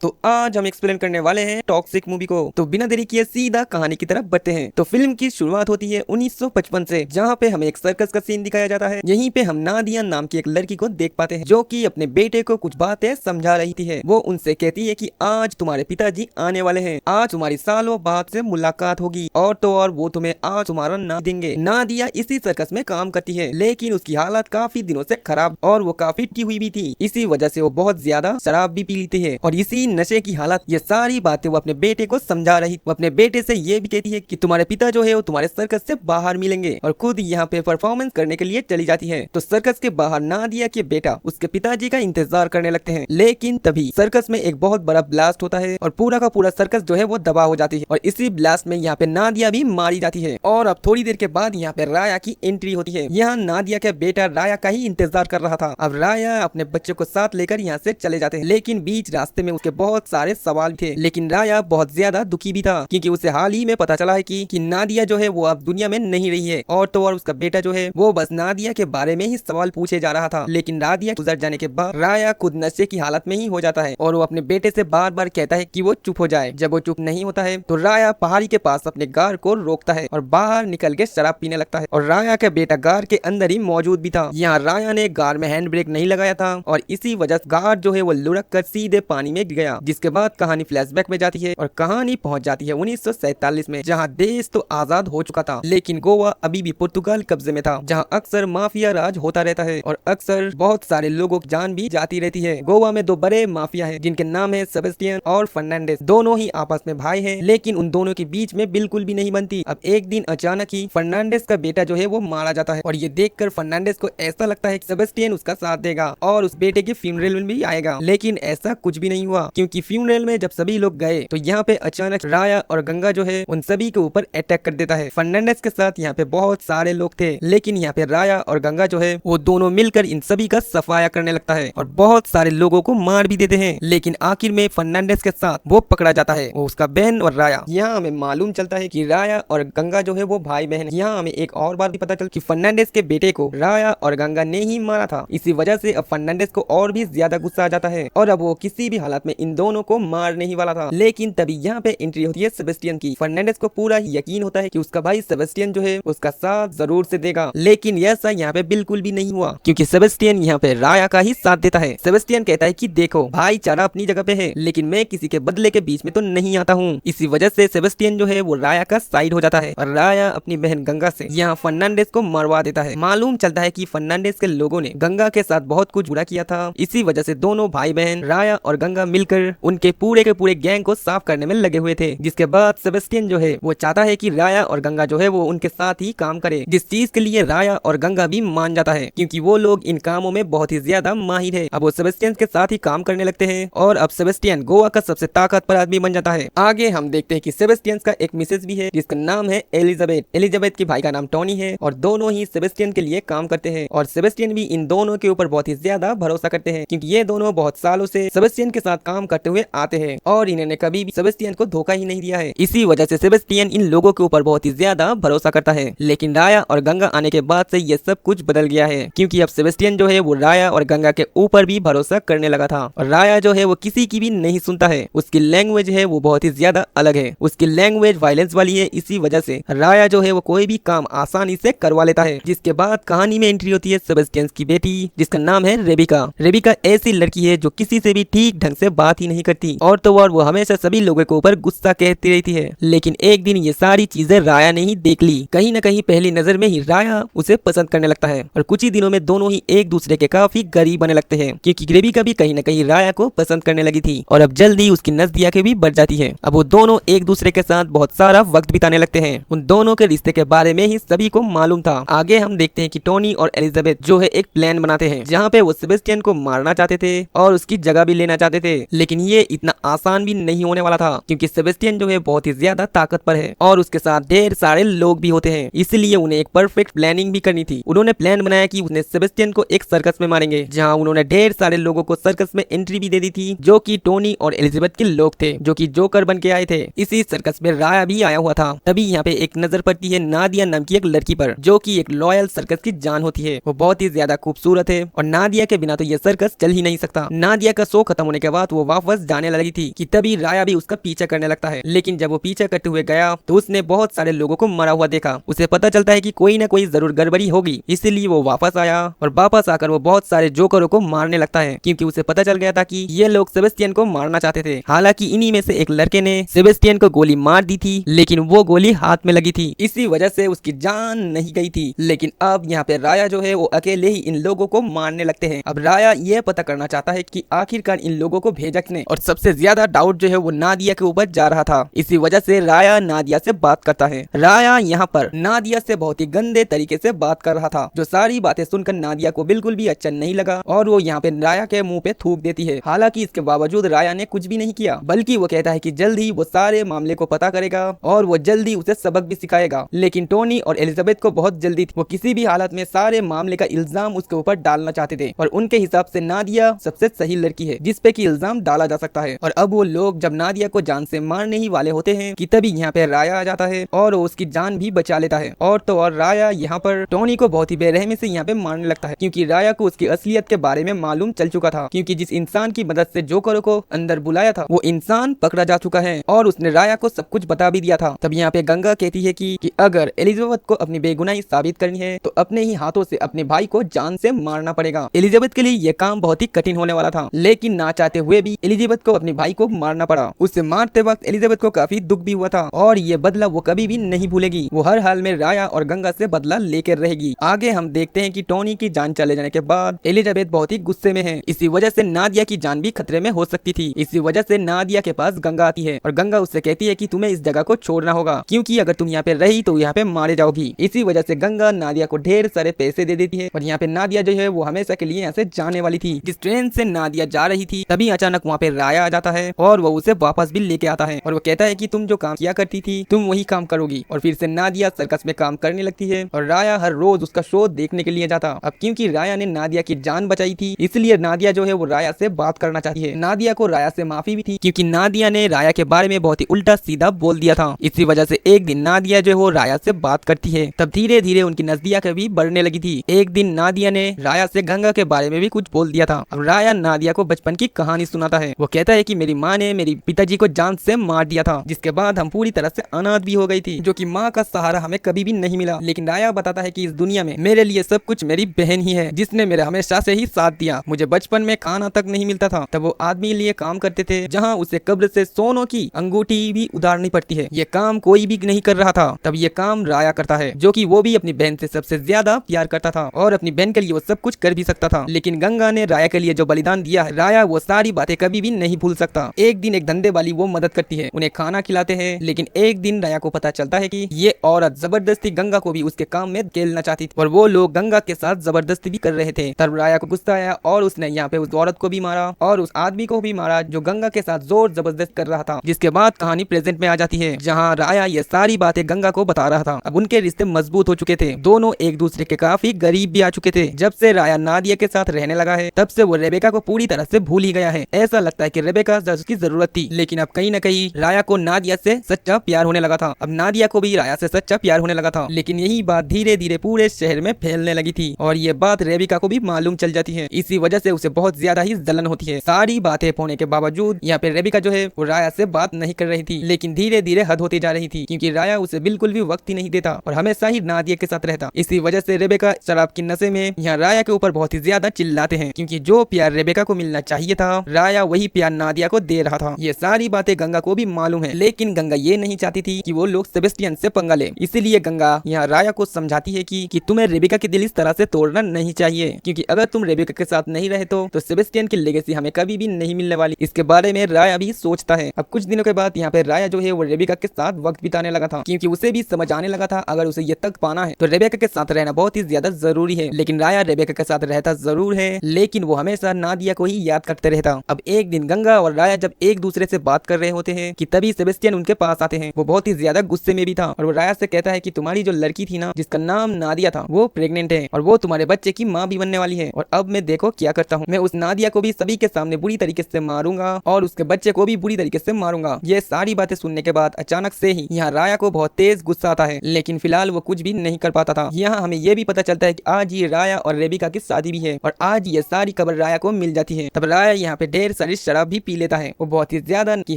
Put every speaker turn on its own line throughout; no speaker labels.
तो आज हम एक्सप्लेन करने वाले हैं टॉक्सिक मूवी को। तो बिना देरी किए सीधा कहानी की तरफ बढ़ते हैं। तो फिल्म की शुरुआत होती है 1955 से, जहाँ पे हमें एक सर्कस का सीन दिखाया जाता है। यहीं पे हम नादिया नाम की एक लड़की को देख पाते हैं, जो कि अपने बेटे को कुछ बातें समझा रही थी। वो उनसे कहती है कि आज तुम्हारे पिताजी आने वाले हैं, आज तुम्हारी सालों बाद से मुलाकात होगी, और तो और वो तुम्हें आज तुम्हारा नाम देंगे। नादिया इसी सर्कस में काम करती है, लेकिन उसकी हालत काफी दिनों से खराब और वो काफी टी हुई भी थी। इसी वजह से वो बहुत ज्यादा शराब भी पी लेती है, और इसी नशे की हालत, ये सारी बातें वो अपने बेटे को समझा रही। वो अपने बेटे से ये भी कहती है कि तुम्हारे पिता जो है वो तुम्हारे सर्कस से बाहर मिलेंगे, और खुद यहाँ पे परफॉर्मेंस करने के लिए चली जाती है। तो सर्कस के बाहर नादिया के बेटा उसके पिताजी का इंतजार करने लगते हैं, लेकिन तभी सर्कस में एक बहुत बड़ा ब्लास्ट होता है और पूरा का पूरा सर्कस जो है वो तबाह हो जाती है, और इसी ब्लास्ट में यहाँ पे नादिया भी मारी जाती है। और अब थोड़ी देर के बाद यहाँ पे राया की एंट्री होती है। यहाँ नादिया का बेटा राया का ही इंतजार कर रहा था। अब राया अपने बच्चे को साथ लेकर यहाँ से चले जाते हैं, लेकिन बीच रास्ते में उसके बहुत सारे सवाल थे। लेकिन राया बहुत ज्यादा दुखी भी था, क्योंकि उसे हाल ही में पता चला है कि नादिया जो है वो अब दुनिया में नहीं रही है, और तो और उसका बेटा जो है वो बस नादिया के बारे में ही सवाल पूछे जा रहा था। लेकिन नादिया गुजर जाने के बाद राया खुद नशे की हालत में ही हो जाता है, और वो अपने बेटे से बार बार कहता है कि वो चुप हो जाए। जब वो चुप नहीं होता है तो राया पहाड़ी के पास अपने गार को रोकता है और बाहर निकल के शराब पीने लगता है, और राया का बेटा गार के अंदर ही मौजूद भी था। यहाँ राया ने गार में हैंड ब्रेक नहीं लगाया था, और इसी वजह से गार जो है वो लुढ़क कर सीधे पानी में गिर गया। जिसके बाद कहानी फ्लैशबैक में जाती है और कहानी पहुंच जाती है 1947 में, जहां देश तो आजाद हो चुका था, लेकिन गोवा अभी भी पुर्तगाल कब्जे में था, जहां अक्सर माफिया राज होता रहता है और अक्सर बहुत सारे लोगों की जान भी जाती रहती है। गोवा में दो बड़े माफिया हैं, जिनके नाम है सेबेस्टियन और फर्नांडिस। दोनों ही आपस में भाई हैं, लेकिन उन दोनों के बीच में बिल्कुल भी नहीं बनती। अब एक दिन अचानक ही फर्नांडिस का बेटा जो है वो मारा जाता है, और ये देखकर फर्नांडिस को ऐसा लगता है कि सेबेस्टियन उसका साथ देगा और उस बेटे के फ्यूनरल में भी आएगा। लेकिन ऐसा कुछ भी नहीं हुआ, क्योंकि फ्यूनरल में जब सभी लोग गए तो यहाँ पे अचानक राया और गंगा जो है उन सभी के ऊपर अटैक कर देता है। फर्नांडिस के साथ यहाँ पे बहुत सारे लोग थे, लेकिन यहाँ पे राया और गंगा जो है वो दोनों मिलकर इन सभी का सफाया करने लगता है और बहुत सारे लोगों को मार भी देते हैं। लेकिन आखिर में फर्नांडिस के साथ वो पकड़ा जाता है, वो उसका बहन और राया। यहाँ हमें मालूम चलता है कि राया और गंगा जो है वो भाई बहन। यहाँ हमें एक और बात भी पता चल कि फर्नांडिस के बेटे को राया और गंगा ने ही मारा था। इसी वजह से अब फर्नांडिस को और भी ज्यादा गुस्सा आ जाता है, और अब वो किसी भी हालत में इन दोनों को मारने ही वाला था। लेकिन तभी यहाँ पे एंट्री होती है सेबेस्टियन की। फर्नांडिस को पूरा ही यकीन होता है कि उसका भाई सेबेस्टियन जो है उसका साथ जरूर से देगा, लेकिन ऐसा यहाँ पे बिल्कुल भी नहीं हुआ, क्योंकि सेबेस्टियन यहाँ पे राया का ही साथ देता है। सेबेस्टियन कहता है कि देखो भाईचारा अपनी जगह पे है, लेकिन मैं किसी के बदले के बीच में तो नहीं आता हूँ। इसी वजह से सेबेस्टियन जो है वो राया का साइड हो जाता है, और राया अपनी बहन गंगा से यहाँ फर्नांडिस को मरवा देता है। मालूम चलता है कि फर्नांडिस के लोगों ने गंगा के साथ बहुत कुछ बुरा किया था। इसी वजह से दोनों भाई बहन राया और गंगा मिलकर उनके पूरे के पूरे गैंग को साफ करने में लगे हुए थे। जिसके बाद सेबेस्टियन जो है वो चाहता है कि राया और गंगा जो है वो उनके साथ ही काम करे, जिस चीज के लिए राया और गंगा भी मान जाता है, क्योंकि वो लोग इन कामों में बहुत ही ज्यादा माहिर है। अब वो सेबेस्टियन के साथ ही काम करने लगते हैं, और अब सेबेस्टियन गोवा का सबसे ताकतवर आदमी बन जाता है। आगे हम देखते हैं कि सेबेस्टियन का एक मिसेज भी है, जिसका नाम है एलिजाबेथ। एलिजाबेथ के भाई का नाम टोनी है, और दोनों ही सेबेस्टियन के लिए काम करते हैं, और सेबेस्टियन भी इन दोनों के ऊपर बहुत ही ज्यादा भरोसा करते हैं, क्योंकि ये दोनों बहुत सालों से सेबेस्टियन के साथ काम करते हुए आते हैं, और इन्होंने कभी भी सेबेस्टियन को धोखा ही नहीं दिया है। इसी वजह से सेबेस्टियन इन लोगों के ऊपर बहुत ही ज्यादा भरोसा करता है। लेकिन राया और गंगा आने के बाद से ये सब कुछ बदल गया है, क्योंकि अब सेबेस्टियन जो है वो राया और गंगा के ऊपर भी भरोसा करने लगा था, और राया जो है वो किसी की भी नहीं सुनता है। उसकी लैंग्वेज है वो बहुत ही ज्यादा अलग है, उसकी लैंग्वेज वायलेंस वाली है। इसी वजह से राया जो है वो कोई भी काम आसानी से करवा लेता है। जिसके बाद कहानी में एंट्री होती है सेबेस्टियन की बेटी, जिसका नाम है रेबिका। रेबिका ऐसी लड़की है जो किसी से भी ठीक ढंग से बात ही नहीं करती, और तो और वो हमेशा सभी लोगों के ऊपर गुस्सा कहती रहती है। लेकिन एक दिन ये सारी चीजें राया ने ही देख ली। कहीं न कहीं पहली नजर में ही राया उसे पसंद करने लगता है, और कुछ ही दिनों में दोनों ही एक दूसरे के काफी करीब बने लगते हैं, क्योंकि रेबिका भी कहीं न कहीं राया को पसंद करने लगी थी, और अब जल्दी उसकी नजदीकें भी बढ़ जाती है। अब वो दोनों एक दूसरे के साथ बहुत सारा वक्त बिताने लगते हैं। उन दोनों के रिश्ते के बारे में ही सभी को मालूम था। आगे हम देखते हैं कि टोनी और एलिजाबेथ जो है एक प्लान बनाते हैं, जहाँ पे वो सेबेस्टियन को मारना चाहते थे और उसकी जगह भी लेना चाहते थे। लेकिन ये इतना आसान भी नहीं होने वाला था, क्योंकि सेबेस्टियन जो है बहुत ही ज्यादा ताकतवर है, और उसके साथ ढेर सारे लोग भी होते हैं। इसलिए उन्हें एक परफेक्ट प्लानिंग भी करनी थी। उन्होंने प्लान बनाया कि उन्हें सेबेस्टियन को एक सर्कस में मारेंगे, जहाँ उन्होंने ढेर सारे लोगों को सर्कस में एंट्री भी दे दी थी, जो कि टोनी और एलिजाबेथ के लोग थे, जो कि जोकर बन के आए थे। इसी सर्कस में राया भी आया हुआ था। तभी यहाँ पे एक नजर पड़ती है नादिया नाम की एक लड़की पर, जो कि एक लॉयल सर्कस की जान होती है। वो बहुत ही ज्यादा खूबसूरत है और नादिया के बिना तो ये सर्कस चल ही नहीं सकता। नादिया का शो खत्म होने के बाद वो वापस जाने लगी थी कि तभी राया भी उसका पीछा करने लगता है। लेकिन जब वो पीछा करते हुए गया तो उसने बहुत सारे लोगों को मरा हुआ देखा। उसे पता चलता है कि कोई ना कोई जरूर गड़बड़ी होगी, इसीलिए वो वापस आया और वापस आकर वो बहुत सारे जोकरों को मारने लगता है, क्योंकि उसे पता चल गया था कि ये लोग सेबेस्टियन को मारना चाहते थे। हालांकि इन्हीं में से एक लड़के ने सेबेस्टियन को गोली मार दी थी, लेकिन वो गोली हाथ में लगी थी, इसी वजह से उसकी जान नहीं गई थी। लेकिन अब यहाँ पे राया जो है वो अकेले ही इन लोगों को मारने लगते हैं। अब राया ये पता करना चाहता है कि आखिरकार इन लोगों को भेजा किसने, और सबसे ज्यादा डाउट जो है वो नादिया के ऊपर जा रहा था। इसी वजह से राया नादिया से बात करता है। राया यहाँ पर नादिया से बहुत ही गंदे तरीके से बात कर रहा था, जो सारी बातें सुनकर नादिया को बिल्कुल भी अच्छा नहीं लगा और वो यहाँ पे राया के मुंह पे थूक देती है। हालांकि इसके बावजूद राया ने कुछ भी नहीं किया, बल्कि वो कहता है कि जल्द ही वो सारे मामले को पता करेगा और वो जल्दी उसे सबक भी सिखाएगा। लेकिन टोनी और एलिजाबेथ को बहुत जल्दी थी, वो किसी भी हालत में सारे मामले का इल्जाम उसके ऊपर डालना चाहते थे और उनके हिसाब से नादिया सबसे सही लड़की है जिसपे की इल्जाम डाला जा सकता है। और अब वो लोग जब नादिया को जान से मारने ही वाले होते हैं कि तभी यहाँ पे राया आ जाता है और वो उसकी जान भी बचा लेता है। और तो और राया यहाँ पर टोनी को बहुत ही बेरहमी से यहाँ पे मारने लगता है, क्योंकि राया को उसकी असलियत के बारे में मालूम चल चुका था, क्योंकि जिस इंसान की मदद से जोकरों को अंदर बुलाया था वो इंसान पकड़ा जा चुका है और उसने राया को सब कुछ बता भी दिया था। तब यहाँ पे गंगा कहती है कि अगर एलिजाबेथ को अपनी बेगुनाही साबित करनी है तो अपने ही हाथों से अपने भाई को जान से मारना पड़ेगा। एलिजाबेथ के लिए यह काम बहुत ही कठिन होने वाला था, लेकिन ना चाहते हुए भी एलिजाबेथ को अपने भाई को मारना पड़ा। उसे मारते वक्त एलिजाबेथ को काफी दुख भी हुआ था और ये बदला वो कभी भी नहीं भूलेगी। वो हर हाल में राया और गंगा से बदला लेकर रहेगी। आगे हम देखते हैं कि टोनी की जान चले जाने के बाद एलिजाबेथ बहुत ही गुस्से में है। इसी वजह से नादिया की जान भी खतरे में हो सकती थी। इसी वजह से नादिया के पास गंगा आती है और गंगा उससे कहती है कि तुम्हें इस जगह को छोड़ना होगा, क्योंकि अगर तुम यहाँ पे रही तो यहाँ पे मारे जाओगी। इसी वजह से गंगा नादिया को ढेर सारे पैसे दे देती है और यहाँ पे नादिया जो है वो हमेशा के लिए यहाँ से जाने वाली थी। जिस ट्रेन से नादिया जा रही थी तभी अचानक वहाँ पे राया आ जाता है और वो उसे वापस भी लेके आता है और वो कहता है कि तुम जो काम किया करती थी तुम वही काम करोगी। और फिर से नादिया सर्कस में काम करने लगती है और राया हर रोज उसका शो देखने के लिए जाता। अब क्योंकि राया ने नादिया की जान बचाई थी इसलिए नादिया जो है वो राया से बात करना चाहती है। नादिया को राया से माफी भी थी, क्योंकि नादिया ने राया के बारे में बहुत ही उल्टा सीधा बोल दिया था। इसी वजह से एक दिन नादिया जो है वो राया से बात करती है। तब धीरे धीरे उनकी नजदीक भी बढ़ने लगी थी। एक दिन नादिया ने राया से गंगा के बारे में भी कुछ बोल दिया था। अब राया नादिया को बचपन की कहानी सुनाता है। वो कहता है कि मेरी माँ ने मेरी पिताजी को जान से मार दिया था, जिसके बाद हम पूरी तरह से अनाथ भी हो गई थी, जो कि माँ का सहारा हमें कभी भी नहीं मिला। लेकिन राया बताता है कि इस दुनिया में मेरे लिए सब कुछ मेरी बहन ही है, जिसने मेरा हमेशा से ही साथ दिया। मुझे बचपन में खाना तक नहीं मिलता था, तब वो आदमी लिए काम करते थे जहाँ उसे कब्र से सोनों की अंगूठी भी उतारनी पड़ती है। ये काम कोई भी नहीं कर रहा था, तब ये काम राया करता है, जो कि वो भी अपनी बहन से सबसे ज्यादा प्यार करता था और अपनी बहन के लिए वो सब कुछ कर भी सकता था। लेकिन गंगा ने राया के लिए जो बलिदान दिया है, राया वो सारी बातें कभी भी नहीं भूल सकता। एक दिन एक धंधे वाली वो मदद करती है, उन्हें खाना खिलाते हैं। लेकिन एक दिन राया को पता चलता है कि ये औरत जबरदस्ती गंगा को भी उसके काम में खेलना चाहती थी और वो लोग गंगा के साथ जबरदस्ती भी कर रहे थे। तब राया को गुस्सा आया और उसने यहाँ पे उस औरत को भी मारा और उस आदमी को भी मारा जो गंगा के साथ जोर जबरदस्त कर रहा था। जिसके बाद कहानी प्रेजेंट में आ जाती है, जहाँ राया ये सारी बातें गंगा को बता रहा था। अब उनके रिश्ते मजबूत हो चुके थे, दोनों एक दूसरे के काफी गरीब भी आ चुके थे। जब से राया नादिया के साथ रहने लगा है तब से वो रेबेका को पूरी तरह से भूल ही गया है। ऐसा लगता है कि रेबेका उसकी जरूरत थी, लेकिन अब कहीं न कहीं राया को नादिया से सच्चा प्यार होने लगा था। अब नादिया को भी राया से सच्चा प्यार होने लगा था। लेकिन यही बात धीरे धीरे पूरे शहर में फैलने लगी थी और ये बात रेबिका को भी मालूम चल जाती है। इसी वजह से उसे बहुत ज्यादा ही जलन होती है। सारी बातें होने के बावजूद यहाँ पे रेबिका जो है वो राया से बात नहीं कर रही थी, लेकिन धीरे धीरे हद होती जा रही थी, क्योंकि राया उसे बिल्कुल भी वक्त ही नहीं देता और हमेशा ही नादिया के साथ रहता। इसी वजह से रेबिका शराब की नशे में यहाँ राया के ऊपर बहुत ही ज्यादा चिल्लाते हैं, क्योंकि जो प्यार रेबिका को मिलना चाहिए था राया वही प्यार नादिया को दे रहा था। ये सारी बातें गंगा को भी मालूम है, लेकिन गंगा ये नहीं चाहती थी कि वो लोग सेबेस्टियन से पंगा ले। इसीलिए गंगा यहाँ राया को समझाती है कि तुम्हें रेबिका के दिल इस तरह से तोड़ना नहीं चाहिए, क्योंकि अगर तुम रेबिका के साथ नहीं रहे तो सेबेस्टियन की लेगेसी हमें कभी भी नहीं मिलने वाली। इसके बारे में राया भी सोचता है। अब कुछ दिनों के बाद यहाँ पे राया जो है वो रेबिका के साथ वक्त बिताने लगा था, क्योंकि उसे भी समझ आने लगा था अगर उसे ये तक पाना है तो रेबिका के साथ रहना बहुत ही ज्यादा जरूरी है। लेकिन राया रेबिका के साथ रहता जरूर है, लेकिन वो हमेशा नादिया को ही याद करते रहता। अब एक दिन गंगा और राया जब एक दूसरे से बात कर रहे होते हैं कि तभी सेबेस्टियन उनके पास आते हैं। वो बहुत ही ज्यादा गुस्से में भी था और वो राया से कहता है कि तुम्हारी जो लड़की थी ना, जिसका नाम नादिया था, वो प्रेग्नेंट है और वो तुम्हारे बच्चे की माँ भी बनने वाली है। और अब मैं देखो क्या करता हूँ, मैं उस नादिया को भी सभी के सामने बुरी तरीके से मारूंगा और उसके बच्चे को भी बुरी तरीके से मारूंगा। ये सारी बातें सुनने के बाद अचानक से ही यहाँ राया को बहुत तेज गुस्सा आता है, लेकिन फिलहाल वो कुछ भी नहीं कर पाता था। यहाँ हमें ये भी पता चलता है कि आज ये राया और रेबिका की शादी भी है और आज ये सारी खबर राया को मिल जाती है। तब राया यहाँ पे ढेर सारी शराब भी पी लेता है। वो बहुत ही ज्यादा की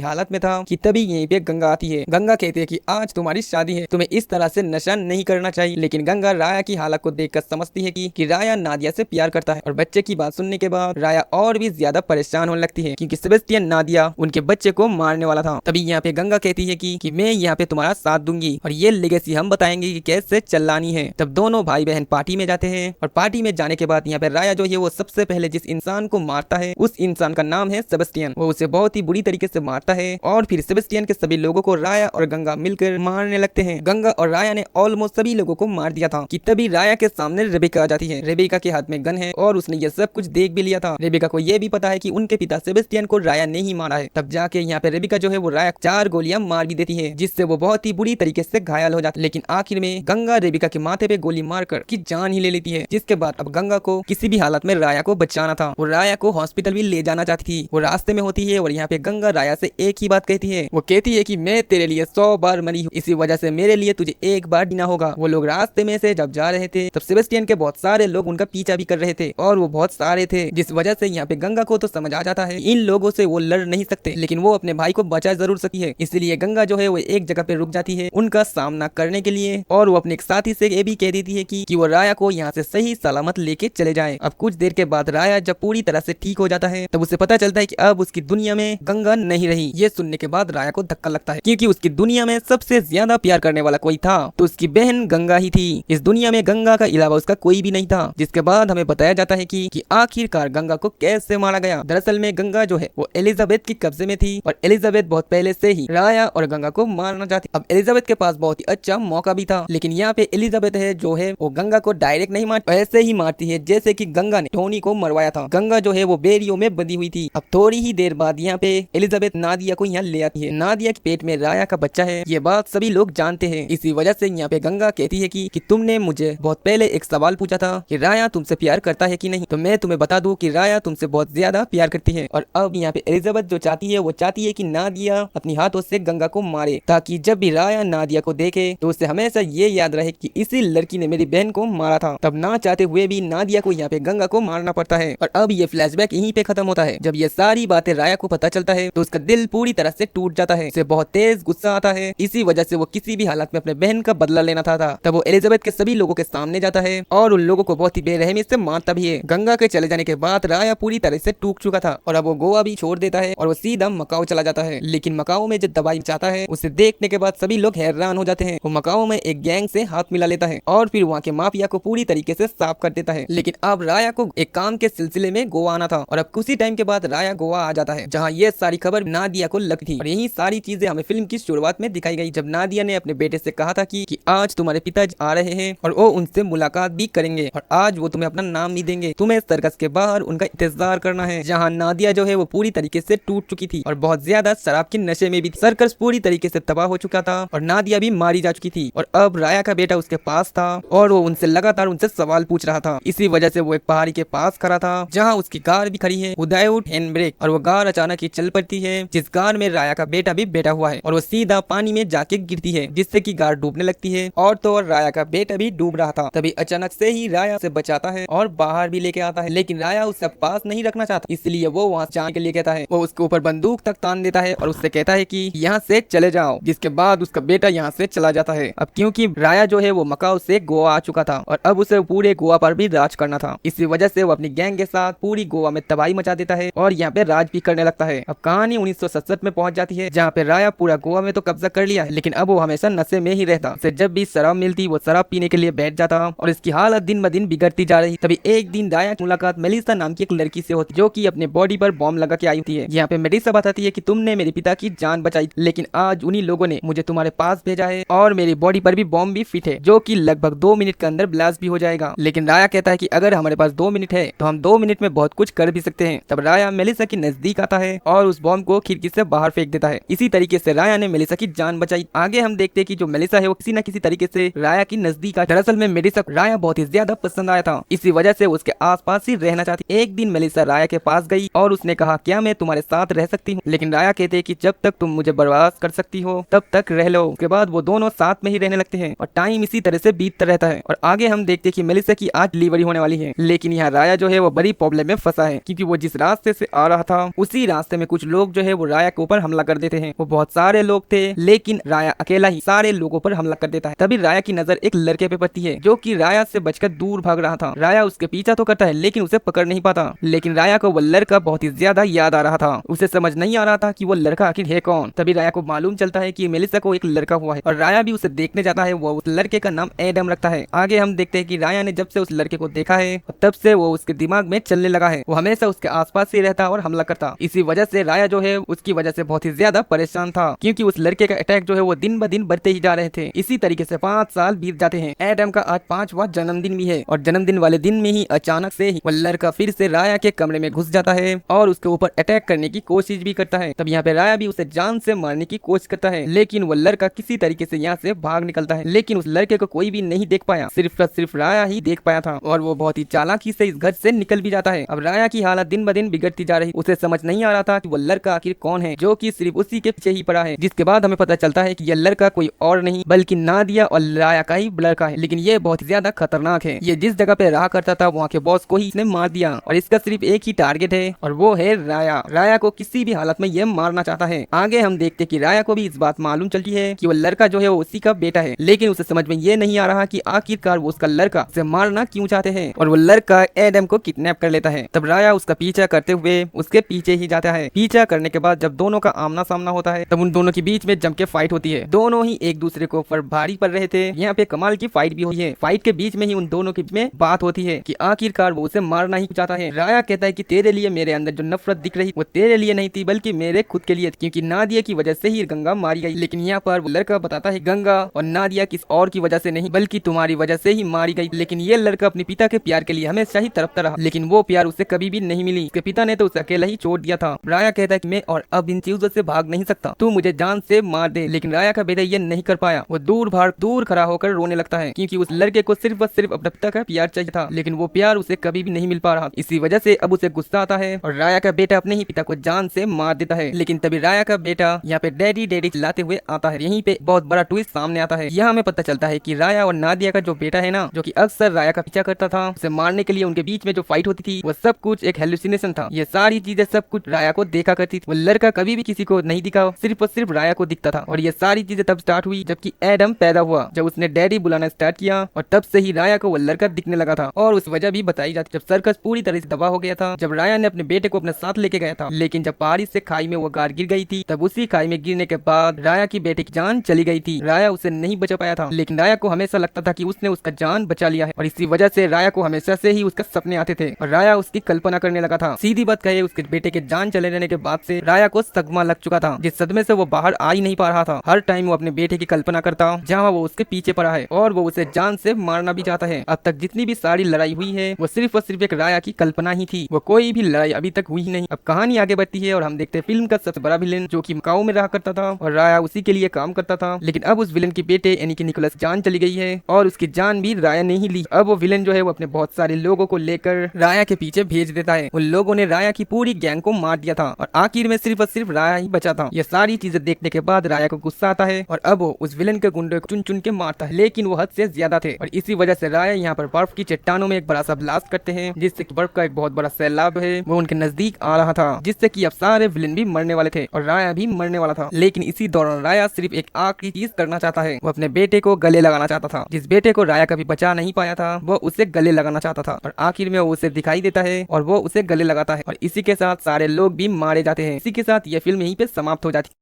हालत में था कि तभी यहीं पे गंगा आती है। गंगा कहती है कि आज तुम्हारी शादी है, तुम्हें इस तरह से नशा नहीं करना चाहिए। लेकिन गंगा राया की हालत को देखकर समझती है कि राया नादिया से प्यार करता है। और बच्चे की बात सुनने के बाद राया और भी ज्यादा परेशान होने लगती है क्योंकि सेबेस्टियन नादिया उनके बच्चे को मारने वाला था। तभी यहाँ पे गंगा कहती है कि मैं यहाँ पे तुम्हारा साथ दूंगी और ये लेगेसी हम बताएंगे कि कैसे चलानी है। तब दोनों भाई बहन पार्टी में जाते हैं और पार्टी में जाने के बाद यहाँ पे राया जो है वो सबसे पहले जिस इंसान को मारता है उस इंसान का नाम है सेबेस्टियन। वो उसे बहुत ही बुरी तरीके से मारता है और फिर सेबेस्टियन के सभी लोगों को राया और गंगा मिलकर मारने लगते हैं। गंगा और राया ने ऑलमोस्ट सभी लोगों को मार दिया था कि तभी राया के सामने रेबेका आ जाती है। रेबेका के हाथ में गन है और उसने ये सब कुछ देख भी लिया था। रेबेका को ये भी पता है कि उनके पिता सेबेस्टियन को राया ने ही मारा है। तब जाके यहाँ पे रेबेका जो है वो राया 4 गोलियां मार भी देती है जिससे वो बहुत ही बुरी तरीके से घायल हो जाता है। लेकिन आखिर में गंगा रेबेका के माथे पे गोली मारकर की जान ही ले लेती है। जिसके बाद अब गंगा को किसी भी हालत में राया को बचाना था। वो राया को हॉस्पिटल भी ले जाना चाहती थी। वो रास्ते में होती है और यहाँ पे गंगा राया से एक ही बात कहती है। वो कहती है कि मैं तेरे लिए 100 बार मरी हूँ, इसी वजह से मेरे लिए तुझे एक बार जीना होगा। वो लोग रास्ते में से जब जा रहे थे तब सेबेस्टियन के बहुत सारे लोग उनका पीछा भी कर रहे थे और वो बहुत सारे थे, जिस वजह से यहाँ पे गंगा को तो समझ आ जाता है इन लोगों से वो लड़ नहीं सकते, लेकिन वो अपने भाई को बचा जरूर सकती है। इसलिए गंगा जो है वो एक जगह पे रुक जाती है उनका सामना करने के लिए और वो अपने एक साथी से ये भी कह देती है कि वो राया को यहाँ से सही सलामत लेके चले जाए। अब कुछ देर के बाद राया जब पूरी तरह से ठीक हो जाता है तब उसे पता चलता है कि अब उसकी दुनिया में गंगा नहीं रही। ये सुनने के बाद राया को धक्का लगता है क्योंकि उसकी दुनिया में सबसे ज्यादा प्यार करने वाला कोई था तो उसकी बहन गंगा ही थी। इस दुनिया में गंगा का अलावा उसका कोई भी नहीं था। जिसके बाद हमें बताया जाता है कि आखिरकार गंगा को कैसे मारा गया। दरअसल में गंगा जो है वो एलिजाबेथ की कब्जे में थी और एलिजाबेथ बहुत पहले से ही राया और गंगा को मारना चाहती। अब एलिजाबेथ के पास बहुत ही अच्छा मौका भी था, लेकिन यहाँ पे एलिजाबेथ है जो है वो गंगा को डायरेक्ट नहीं मारती, ऐसे ही मारती है जैसे कि गंगा ने टोनी को मरवाया था। गंगा जो है वो बेरियों में बंधी हुई थी। अब थोड़ी ही देर बाद यहाँ पे एलिजाबेथ नादिया को यहाँ ले आती है। नादिया के पेट में राया का बच्चा है, ये बात सभी लोग जानते हैं। इसी वजह से यहाँ पे गंगा कहती है कि तुमने मुझे बहुत पहले एक सवाल पूछा था कि राया तुमसे प्यार करता है कि नहीं, तो मैं तुम्हें बता दूं कि राया तुमसे बहुत ज्यादा प्यार करती है। और अब यहाँ पे एलिजाबेथ जो चाहती है वो चाहती है कि नादिया अपनी हाथों से गंगा को मारे ताकि जब भी राया नादिया को देखे तो उसे हमेशा ये याद रहे कि इसी लड़की ने मेरी बहन को मारा था। तब ना चाहते हुए भी नादिया को यहाँ पे गंगा को मारना पड़ता है। और अब ये फ्लैशबैक यहीं पे खत्म होता है। जब ये सारी बातें राया को पता चलता है तो उसका दिल पूरी तरह से टूट जाता है, उसे बहुत तेज गुस्सा आता है। इसी वजह से वो किसी भी हालत में अपने बहन का बदला लेना था। तब वो एलिजाबेथ के सभी लोगों के सामने जाता है और उन लोगों को बहुत ही बेरहमी से मारता भी है। गंगा के चले जाने के बाद राया पूरी तरह से टूट चुका था और अब वो गोवा भी छोड़ देता है और वो सीधा मकाओ चला जाता है। लेकिन मकाओ में जो दवाई चाहता है उसे देखने के बाद सभी लोग हैरान हो जाते हैं। वो मकाओ में एक गैंग से हाथ मिला लेता है और फिर वहाँ के माफिया को पूरी तरीके से साफ कर देता है। लेकिन अब राया को एक काम के सिलसिले में गोवा आना था और अब कुछ ही टाइम के बाद राया गोवा आ जाता है जहाँ ये सारी खबर नादिया को लगी थी। और यही सारी चीजें हमें फिल्म की शुरुआत में दिखाई गई जब नादिया ने अपने बेटे से कहा था कि आज तुम्हारे पिताजी आ रहे हैं और वो उनसे मुलाकात भी करेंगे और आज वो तुम्हें अपना नाम नहीं देंगे, तुम्हें सर्कस के बाहर उनका इंतजार करना है। जहाँ नादिया जो है वो पूरी तरीके से टूट चुकी थी और बहुत ज्यादा शराब के नशे में भी थी। सर्कस पूरी तरीके से तबाह हो चुका था और नादिया भी मारी जा चुकी थी और अब राया का बेटा उसके पास था और वो उनसे लगातार उनसे सवाल पूछ रहा था। इसी वजह से वो एक पहाड़ी के पास खड़ा था जहाँ उसकी कार भी खड़ी है विदाउट हैंड ब्रेक और वो कार अचानक ही चल पड़ती है जिस कार में राया का बेटा भी बैठा हुआ है और वो सीधा पानी में जाके गिरती है जिससे कि कार डूबने लगती है और तो और राया का बेटा भी डूब रहा था। तभी अचानक से ही राया से बचाता है और बाहर भी लेके आता है, लेकिन राया उससे पास नहीं रखना चाहता, इसलिए वो वहाँ जाने के लिए कहता है। वो उसके ऊपर बंदूक तक तान देता है और उससे कहता है कि यहाँ से चले जाओ, जिसके बाद उसका बेटा यहाँ से चला जाता है। अब क्योंकि राया जो है वो मकाओ से गोवा आ चुका था और अब उसे पूरे गोवा पर भी राज करना था, इसी वजह से वो अपनी गैंग के साथ पूरी गोवा में तबाही मचा देता है और यहाँ पे राज भी करने लगता है। अब कहानी 1967 में पहुंच जाती है जहाँ पे राया पूरा गोवा में तो कब्जा कर लिया है, लेकिन अब वो हमेशा नशे में ही रहता। उसे जब भी शराब मिलती वो शराब पीने के लिए बैठ जाता और इसकी हालत दिन ब दिन बिगड़ती जा रही। तभी एक दिन राया की मुलाकात मेलिसा नाम की एक लड़की से होती जो कि अपने बॉडी पर बॉम्ब लगा के आई होती है। यहाँ पे मेलिसा बताती है कि तुमने मेरे पिता की जान बचाई, लेकिन आज उन्हीं लोगों ने मुझे तुम्हारे पास भेजा है और मेरी बॉडी पर भी बॉम्ब भी फिट है जो कि लगभग 2 मिनट के अंदर ब्लास्ट भी हो जाएगा। लेकिन राया कहता है कि अगर हमारे पास 2 मिनट है तो हम 2 मिनट में बहुत कुछ कर भी सकते हैं। तब राया मेलिसा के नजदीक आता है और उस बॉम्ब को खिड़की से बाहर फेंक देता है। इसी तरीके से राया ने मेलिसा की जान बचाई। आगे हम देखते हैं कि जो मेलिसा है वो किसी न किसी तरीके से राया की नजदीक आ। दरअसल में मेलिसा राया बहुत ही ज्यादा पसंद आया था, इसी वजह से उसके आसपास ही रहना चाहती। एक दिन मेलिसा राया के पास गई और उसने कहा क्या मैं तुम्हारे साथ रह सकती हूँ, लेकिन राया कहते हैं कि जब तक तुम मुझे बर्बाद कर सकती हो तब तक रह लो। उसके बाद वो दोनों साथ में ही रहने लगते हैं और टाइम इसी तरह से बीतता रहता है। और आगे हम देखते हैं कि मेलिसा की आज डिलीवरी होने वाली है, लेकिन यहाँ राया जो है वो बड़ी प्रॉब्लम में फंसा है क्योंकि वो जिस रास्ते से आ रहा था उसी रास्ते में कुछ लोग जो है वो राया के ऊपर हमला कर देते हैं। वो बहुत सारे लोग थे लेकिन राया अकेला ही सारे लोगों पर हमला कर देता है। तभी राया की नजर एक लड़के पे पड़ती है जो कि राया से बचकर दूर भाग रहा था। राया उसके पीछा तो करता है लेकिन उसे पकड़ नहीं पाता। लेकिन राया को वो लड़का बहुत ही ज्यादा याद आ रहा था। उसे समझ नहीं आ रहा था कि वो लड़का आखिर है कौन। तभी राया को मालूम चलता है कि मेलिसा को एक लड़का हुआ है और राया भी उसे देखने जाता है। वो उस लड़के का नाम एडम रखता है। आगे हम देखते हैं कि राया ने जब से उस लड़के को देखा है तब से वो उसके दिमाग में चलने लगा है। वो हमेशा उसके आसपास ही रहता और हमला करता। इसी वजह से राया जो है उसकी वजह से बहुत ही ज्यादा परेशान था क्योंकि उस लड़के का अटैक जो है वो दिन ब दिन बढ़ते ही जा रहे थे। इसी तरीके से 5 साल बीत जाते हैं। एडम का आज 5वां जन्मदिन भी है और जन्मदिन वाले दिन में ही अचानक से ही वो लड़का फिर से राया के कमरे में घुस जाता है और उसके ऊपर अटैक करने की कोशिश भी करता है। तब यहाँ पे राया भी उसे जान से मारने की कोशिश करता है लेकिन वो लड़का किसी तरीके से यहाँ से भाग निकलता है। लेकिन उस लड़के को कोई भी नहीं देख पाया, सिर्फ राया ही देख पाया था और वो बहुत ही चालाकी से इस घर से निकल भी जाता है। अब राया की हालत दिन ब दिन बिगड़ती जा रही। उसे समझ नहीं आ रहा था कि वो लड़का आखिर कौन है जो कि सिर्फ उसी के पीछे ही पड़ा है। जिसके बाद हमें पता चलता है कि यह लड़का कोई और नहीं बल्कि नादिया और राया का ही लड़का है। लेकिन ये बहुत ही ज्यादा खतरनाक है। ये जिस जगह पे रहा करता था वहाँ के बॉस को ही इसने मार दिया और इसका सिर्फ एक ही टारगेट है और वो है राया। राया को किसी भी हालत में ये मारना चाहता है। आगे हम देखते कि राया को भी इस बात मालूम चलती है कि वो लड़का जो है वो उसी का बेटा है। लेकिन उसे समझ में ये नहीं आ रहा कि आखिरकार वो उसका लड़का उसे मारना क्यों चाहते हैं और वो लड़का एडम को किडनैप कर लेता है। तब राया उसका पीछा करते हुए उसके पीछे ही जाता है। पीछा करने के बाद जब दोनों का आमना सामना होता है तब उन दोनों के बीच में जम के फाइट होती है। दोनों ही एक दूसरे को पर भारी पड़ रहे थे। यहाँ पे कमाल की फाइट भी हुई है। फाइट के बीच में ही उन दोनों के बीच में बात होती है कि आखिरकार वो उसे मारना ही चाहता है। राया कहता है कि तेरे लिए मेरे अंदर जो नफरत दिख रही वो तेरे लिए नहीं थी बल्कि मेरे खुद के लिए, क्योंकि नादिया की वजह से ही गंगा मारी गई। लेकिन यहाँ पर वो लड़का बताता है गंगा और नादिया किस और की वजह से नहीं बल्कि तुम्हारी वजह से ही मारी गई। लेकिन ये लड़का अपने पिता के प्यार के लिए हमेशा ही तड़पता रहा लेकिन वो प्यार उसे कभी भी नहीं मिली। उसके पिता ने तो उसे अकेला ही छोड़ दिया था। राया कहता है कि मैं और अब इन चीजों से भाग नहीं सकता, तू मुझे जान से मार दे। लेकिन राया का बेटा ये नहीं कर पाया। वो दूर खड़ा होकर रोने लगता है क्योंकि उस लड़के को सिर्फ अपने पिता का प्यार चाहिए था लेकिन वो प्यार उसे कभी भी नहीं मिल पा रहा। इसी वजह से अब उसे गुस्सा आता है और राया का बेटा अपने ही पिता को जान से मार देता है। लेकिन तभी राया का बेटा यहाँ पे डैडी डैडी चिल्लाते हुए आता है। यहीं पे बहुत बड़ा ट्विस्ट सामने आता है। यहाँ हमें पता चलता है कि राया और नादिया का जो बेटा है ना, जो कि अक्सर राया का पीछा करता था, उसे मारने के लिए उनके बीच में जो फाइट होती थी वो सब कुछ एक हेलुसिनेशन था। ये सारी चीजें सब कुछ राया को देखा करती थी। वो लड़का कभी भी किसी को नहीं दिखा, सिर्फ और सिर्फ राया को दिखता था। और ये सारी चीजें तब स्टार्ट हुई जबकि एडम पैदा हुआ, जब उसने डैडी बुलाना स्टार्ट किया और तब से ही राया को वो लड़का दिखने लगा था। और उस वजह भी बताई जाती जब सर्कस पूरी तरह से तबाह हो गया था, जब राया ने अपने बेटे को अपने साथ लेके गया था। लेकिन जब पहाड़ी से खाई में वो कार गिर गई थी तब उसी खाई में गिरने के बाद राया की बेटे की जान चली गई थी। राया उसे नहीं बचा पाया था लेकिन राया को हमेशा लगता था कि उसने उसका जान बचा लिया है और इसी वजह से राया को हमेशा से ही उसका सपने आते थे और राया उसकी कल्पना करने लगा था। सीधी बात कहे, उसके बेटे के जान चले जाने के बाद से राया को सदमा लग चुका था, जिस सदमे से वो बाहर आ ही नहीं पा रहा था। हर टाइम वो अपने बेटे की कल्पना करता जहाँ वो उसके पीछे पड़ा है और वो उसे जान से मारना भी चाहता है। अब तक जितनी भी सारी लड़ाई हुई है वो सिर्फ और सिर्फ एक राया की कल्पना ही थी। वो कोई भी लड़ाई अभी तक हुई नहीं। अब कहानी आगे बढ़ती है और हम देखते हैं फिल्म का सबसे बड़ा विलेन जो कि मकाओ में रहा करता था और राया उसी के लिए काम करता था। लेकिन अब उस विलेन के बेटे यानी कि निकोलस जान चली गई है और उसकी जान भी राया ने ही ली। अब वो विलेन जो है वो अपने बहुत सारे लोगों को लेकर राया के पीछे भेज देता है। उन लोगों ने राया की पूरी गैंग को मार दिया था और आखिर में सिर्फ और सिर्फ राया ही बचा था। ये सारी चीजें देखने के बाद राया को गुस्सा आता है और अब वो उस विलेन के गुंडे को चुन चुन के मारता है, लेकिन वो हद से ज्यादा थे और इसी वजह से राया यहाँ पर बर्फ की चट्टानों में एक बड़ा सा ब्लास्ट करते हैं जिससे कि बर्फ का एक बहुत बड़ा सैलाब है वो उनके नजदीक आ रहा था, जिससे कि अब सारे विलेन भी मरने वाले थे और राया भी मरने वाला था। लेकिन इसी दौरान राया सिर्फ एक आखिरी चीज करना चाहता है। वो अपने बेटे को गले लगाना चाहता था। जिस बेटे को राया कभी बचा नहीं पाया था वो उसे गले लगाना चाहता था और आखिर में वो उसे दिखाई देता है और वो उसे गले लगाता है और इसी के साथ सारे लोग भी मारे जाते हैं। इसी के साथ ये फिल्म यहीं पे समाप्त हो जाती है।